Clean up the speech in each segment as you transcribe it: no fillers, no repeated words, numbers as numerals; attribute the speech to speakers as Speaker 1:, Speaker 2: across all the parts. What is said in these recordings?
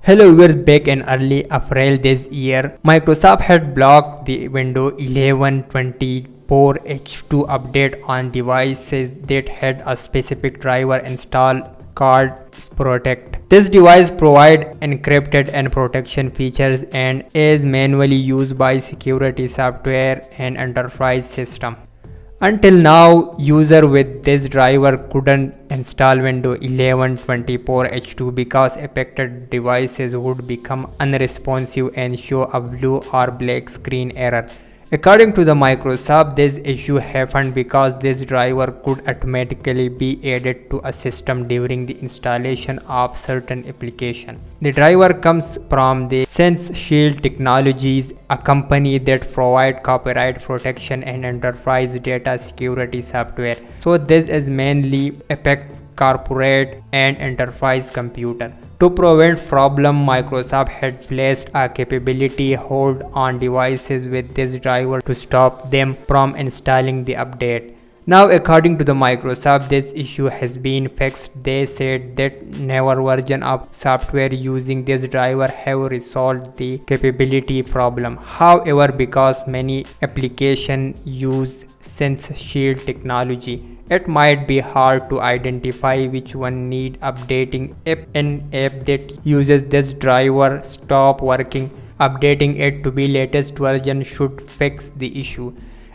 Speaker 1: Hello, we're back in early April this year. Microsoft had blocked the Windows 11 24H2 update on devices that had a specific driver installed called Sprotect. This device provides encrypted and protection features and is manually used by security software and enterprise system. Until now, user with this driver couldn't install Windows 11 24H2 because affected devices would become unresponsive and show a blue or black screen error. According to the Microsoft, this issue happened because this driver could automatically be added to a system during the installation of certain application. The driver comes from the Sense Shield Technologies, a company that provides copyright protection and enterprise data security software. So this is mainly affect corporate and enterprise computer. To prevent problem, Microsoft had placed a capability hold on devices with this driver to stop them from installing the update. Now, according to the Microsoft, this issue has been fixed. They said that newer version of software using this driver have resolved the capability problem. However, because many applications use Sense Shield technology, it might be hard to identify which one need updating. If an app that uses this driver stop working, updating it to be latest version should fix the issue.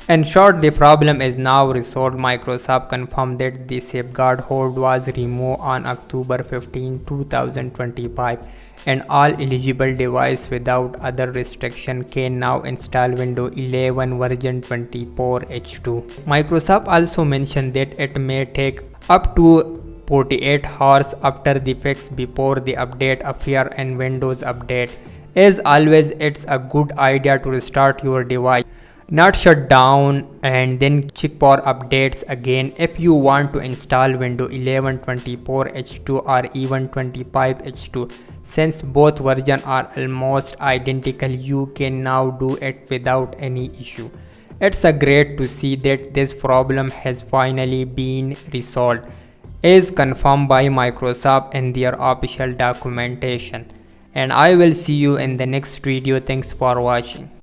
Speaker 1: In short, the problem is now resolved. Microsoft confirmed that the safeguard hold was removed on October 15, 2025, and all eligible devices without other restriction can now install Windows 11 version 24H2. Microsoft also mentioned that it may take up to 48 hours after the fix before the update appears in Windows Update. As always, it's a good idea to restart your device, not shut down and then check for updates again. If you want to install Windows 11 24H2 or even 25H2, since both versions are almost identical, you can now do it without any issue. It's a great to see that this problem has finally been resolved, as confirmed by Microsoft in their official documentation. And I will see you in the next video. Thanks for watching.